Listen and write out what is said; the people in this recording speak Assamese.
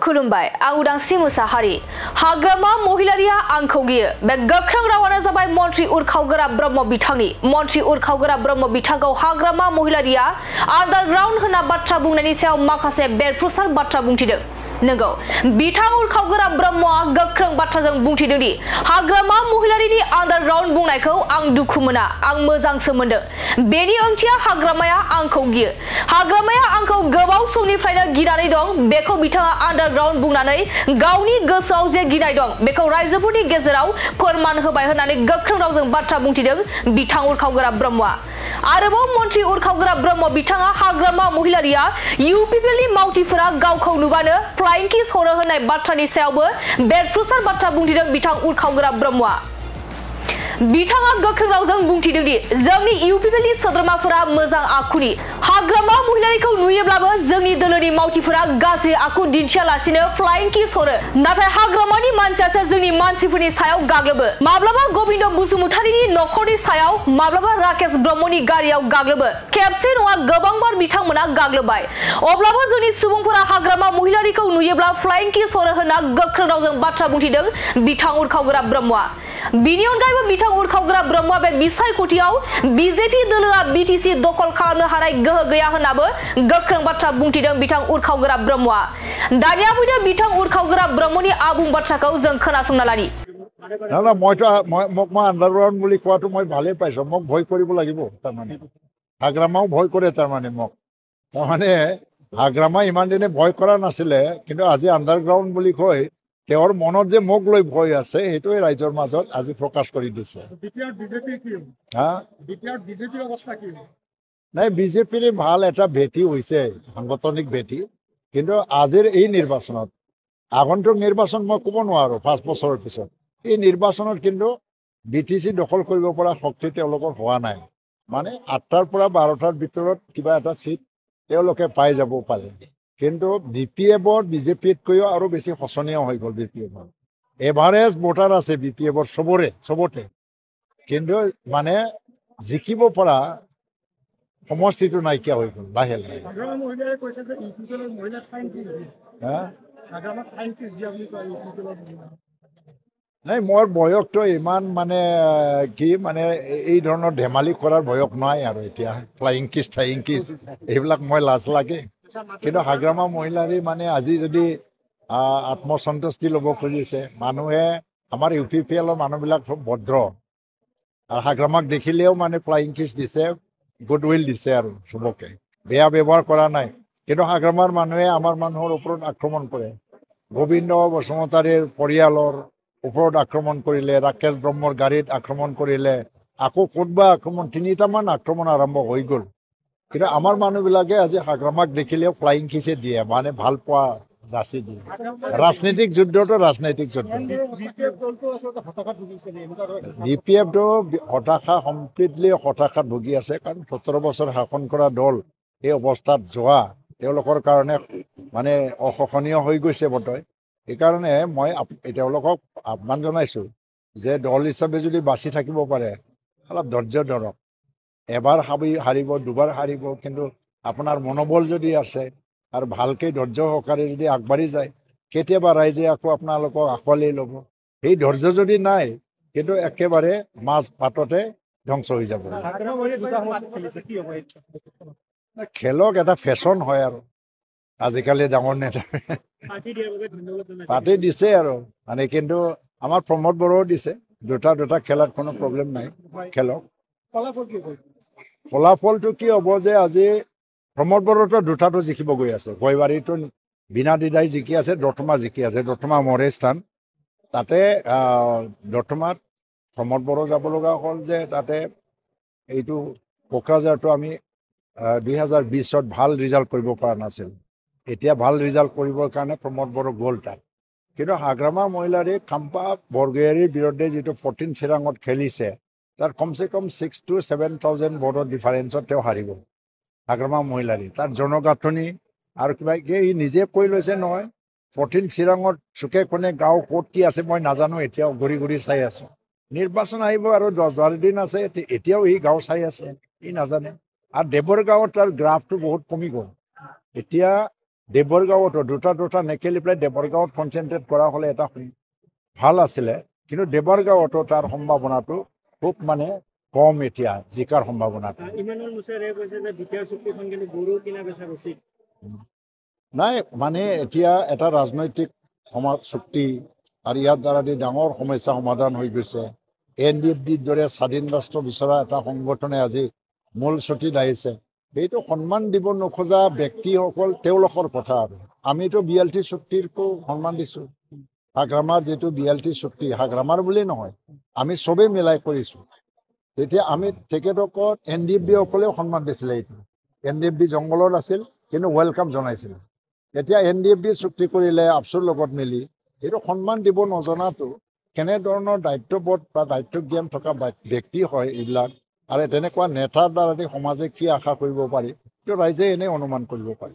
खुलुमबाय आं उदांस्रि मुसाहारि हाग्रामा महिलारिया आंखौ गियो बे गोख्रों रावानो जाबाय मन्त्रि उरखावगोरा ब्रह्म बिथांनि मन्त्रि उरखावगोरा ब्रह्म बिथांखौ हाग्रामा महिलारिया आन्डारग्राउन्ड होना बाथ्रा बुंनायनि सायाव माखासे बेरफ्रुसार बाथ्रा बुंथिदों नंगौ बिथां उरखावगोरा ब्रह्मआ गोख्रों बाथ्राजों बुंथिदों दि हाग्रामा महिलारिनि आन्डारग्राउन्ड बुंनायखौ आं दुखु मोना आं मोजांसो मोनदों बेनि ओंथिया हाग्रामाया आंखौ गियो हाग्रामाया आंखौ गोबाव समनिफ्रायनो गिनानै दं बेखौ बिथाङा आन्डारग्राउन्ड बुंनानै गावनि गोसोआव जे गिनाय दं बेखौ रायजोफोरनि गेजेराव फोरमान होबाय होननानै गोख्रों रावजों बाथ्रा बुंथिदों बिथां उरखावगोरा ब्रह्मआ आरोबाव मन्त्रि उरखावगोरा ब्रह्म बिथाङा हाग्रामा महिलारिया इउपिपिएलनि मावथिफोरा गावखौ नुबानो फ्लाइं किस हरो होननाय बाथ्रानि सायावबो बेरफ्रुसार बाथ्रा बुंथिदों बिथां उरखावगोरा ब्रह्मआ बिथाङा गोख्रों रावजों बुंथिदों दि जोंनि इउपिपिएलनि सोद्रोमाफोरा मोजां आखुनि हाग्रामा महिलारिखौ नुयोब्लाबो जोंनि दोलोनि मावथिफोरा गाज्रि आखु दिन्थियालासिनो फ्लाइं किस हरो नाथाय हाग्रामानि मानसियासो जोंनि मानसिफोरनि सायाव गाग्लोबो माब्लाबा गोविन्द बसुमतारीनि नखरनि सायाव माब्लाबा राकेश ब्रह्मनि गारियाव गाग्लोबो खेबसे नङा गोबांबार बिथांमोना गाग्लोबबाय अब्लाबो जोंनि सुबुंफोरा हाग्रामा महिलारिखौ नुयोब्ला फ्लाइं किस हरो होनना गोख्रों रावजों बाथ्रा बुंथिदों बिथां उरखावगोरा ब्रह्मआ बिनि अनगायैबो बिथां उरखावगोरा ब्रह्मआ बे बिसायख'थियाव बिजेपि दोलोआ बिटिसि दखल खालामनो हानाय गोहो गैया होननाबो गोख्रों बाथ्रा बुंथिदों बिथां उरखावगोरा ब्रह्मआ दानिया फैदो बिथां उरखावगोरा ब्रह्मनि आबुं बाथ्राखौ जों खोनासंना लानि ना मইতো মোক মই আন্ডাৰগ্ৰাউণ্ড বুলি কোৱাটো মই ভালেই পাইছোঁ মোক ভয় কৰিব লাগিব তাৰমানে হাগ্ৰামাও ভয় কৰে তাৰমানে মোক তাৰমানে হাগ্ৰামা ইমান দিনে ভয় কৰা নাছিলে কিন্তু আজি আন্ডাৰগ্ৰাউণ্ড বুলি কয় তেওঁৰ মনত যে মোক লৈ ভয় আছে সেইটোৱে ৰাইজৰ মাজত আজি প্ৰকাশ কৰি দিছে নাই বিজেপিৰ ভাল এটা ভেটি হৈছে সাংগঠনিক ভেটি কিন্তু আজিৰ এই নিৰ্বাচনত আগন্তুক নিৰ্বাচন মই ক'ব নোৱাৰোঁ 5 বছৰৰ পিছত এই নিৰ্বাচনত কিন্তু বিটিসি দখল কৰিব পৰা শক্তি তেওঁলোকৰ হোৱা নাই মানে 8টাৰ পৰা 12টাৰ ভিতৰত কিবা এটা সিট তেওঁলোকে পাই যাব পাৰে কিন্তু বিপিএফৰ বিজেপিতকৈও আৰু বেছি শোচনীয় হৈ গ'ল বিপিএফৰ এভাৰেজ ভোটাৰ আছে বিপিএফৰ চবতে কিন্তু মানে জিকিব পৰা সমষ্টিটো নাইকিয়া হৈ গ'ল লাহে লাহে নাই মোৰ বয়সটো ইমান মানে কি মানে এই ধৰণৰ ধেমালি কৰাৰ বয়স নাই আৰু এতিয়া ফ্লাইং কিছ এইবিলাক মই লাজ লাগে কিন্তু হাগ্ৰামা মহিলাৰী মানে আজি যদি আত্মসন্তুষ্টি ল'ব খুজিছে মানুহে আমাৰ ইউপিপিএলৰ মানুহবিলাক খুব ভদ্ৰ আৰু হাগ্ৰামাক দেখিলেও মানে ফ্লাইং কিছ দিছে গুডউইল দিছে আৰু চবকে বেয়া ব্যৱহাৰ কৰা নাই কিন্তু হাগ্ৰামাৰ মানুহে আমাৰ মানুহৰ ওপৰত আক্ৰমণ কৰে গোবিন্দ বসুমতাৰীৰ পৰিয়ালৰ ওপৰত আক্ৰমণ কৰিলে ৰাকেশ ব্ৰহ্মৰ গাড়ীত আক্ৰমণ কৰিলে আকৌ ক'তবা আক্ৰমণ 3টামান আক্ৰমণ আৰম্ভ হৈ গ'ল কিন্তু আমাৰ মানুহবিলাকে আজি হাগ্ৰামাক দেখিলেও ফ্লাইং কিছে দিয়ে মানে ভাল পোৱা যাচি দিয়ে ৰাজনৈতিক যুদ্ধটো ৰাজনৈতিক যুদ্ধ বিপিএফটো হতাশা কমপ্লিটলি হতাশাত ভুগি আছে কাৰণ 17 বছৰ শাসন কৰা দল এই অৱস্থাত যোৱা তেওঁলোকৰ কাৰণে মানে অসহনীয় হৈ গৈছে বৰ্তমান সেইকাৰণে মই তেওঁলোকক আহ্বান জনাইছোঁ যে দল হিচাপে যদি বাচি থাকিব পাৰে অলপ ধৈৰ্য ধৰক এবাৰ হাৰিব দুবাৰ হাৰিব কিন্তু আপোনাৰ মনোবল যদি আছে আৰু ভালকৈ ধৈৰ্য সহকাৰে যদি আগবাঢ়ি যায় কেতিয়াবা ৰাইজে আকৌ আপোনালোকক আঁকোৱালি ল'ব সেই ধৈৰ্য যদি নাই কিন্তু একেবাৰে মাছ পাততে ধ্বংস হৈ যাব খেলক এটা ফেশ্বন হয় আৰু আজিকালি ডাঙৰ নেতা পাৰ্টি দিছে আৰু মানে কিন্তু আমাৰ প্ৰমোদ বড়োও দিছে দুটা খেলাত কোনো প্ৰব্লেম নাই খেলক ফলাফলটো কি হ'ব যে আজি প্ৰমোদ বড়োতো দুটাটো জিকিব গৈ আছে গৈবাৰীটো বিনা দ্বিধাই জিকি আছে দতমা জিকি আছে দতমা মৰে স্থান তাতে দতমাত প্ৰমোদ বড়ো যাব লগা হ'ল যে তাতে এইটো কোকৰাঝাৰটো আমি 2020ত ভাল ৰিজাল্ট কৰিব পৰা নাছিল এতিয়া ভাল ৰিজাল্ট কৰিবৰ কাৰণে প্ৰমোদ বড়ো গ'ল তাত কিন্তু হাগ্ৰামা মহিলাৰী খাম্পা বৰগোহাঞিৰ বিৰুদ্ধে যিটো 14 চিৰাঙত খেলিছে তাত কমচে কম 6,000 to 7,000 ভোটৰ ডিফাৰেঞ্চত তেওঁ হাৰিব হাগ্ৰামা মহিলাৰী তাৰ জনগাঁথনি আৰু কিবা ই নিজে কৈ লৈছে নহয় 14 চিৰাঙত চুকে কোনে গাঁও ক'ত কি আছে মই নাজানো এতিয়াও ঘূৰি চাই আছোঁ নিৰ্বাচন আহিব আৰু 10-12 দিন আছে এতিয়াও ই গাঁও চাই আছে ই নাজানে আৰু দেৱৰগাঁৱত তাৰ গ্ৰাফটো বহুত কমি গ'ল এতিয়া দেৱৰগাঁৱতো দুটা নেখেলি পেলাই দেৱৰগাঁৱত কনচেনট্ৰেট কৰা হ'লে এটা ভাল আছিলে কিন্তু দেৱৰগাঁৱতো তাৰ সম্ভাৱনাটো খুব মানে কম এতিয়া জিকাৰ সম্ভাৱনাটো ইমানুৱেল মুছাৰে কৈছে যে বিটিআৰ চুক্তিখন কিন্তু গৰু কিনা বেচা উচিত নাই মানে এতিয়া এটা ৰাজনৈতিক সমাজ চুক্তি আৰু ইয়াৰ দ্বাৰা ডাঙৰ সমস্যা সমাধান হৈ গৈছে NDFBৰ দৰে স্বাধীন ৰাষ্ট্ৰ বিচৰা এটা সংগঠনে আজি মূল চুটিত আহিছে এইটো সন্মান দিব নোখোজা ব্যক্তিসকল তেওঁলোকৰ কথা আৰু আমিতো BLT চুক্তিকো সন্মান দিছোঁ হাগ্ৰামাৰ যিটো BLT চুক্তি হাগ্ৰামাৰ বুলি নহয় আমি চবেই মিলাই কৰিছোঁ তেতিয়া আমি তেখেতসকল NDFB সকলেও সন্মান দিছিলে এইটো NDFB জংঘলত আছিল কিন্তু ৱেলকাম জনাইছিল এতিয়া NDFB চুক্তি কৰিলে আপচুৰ লগত মিলি এইটো সন্মান দিব নজনাটো কেনেধৰণৰ দায়িত্ববোধ বা দায়িত্ব জ্ঞান থকা ব্যক্তি হয় এইবিলাক আৰু তেনেকুৱা নেতাৰ দ্বাৰা সমাজে কি আশা কৰিব পাৰি এইটো ৰাইজে এনেই অনুমান কৰিব পাৰি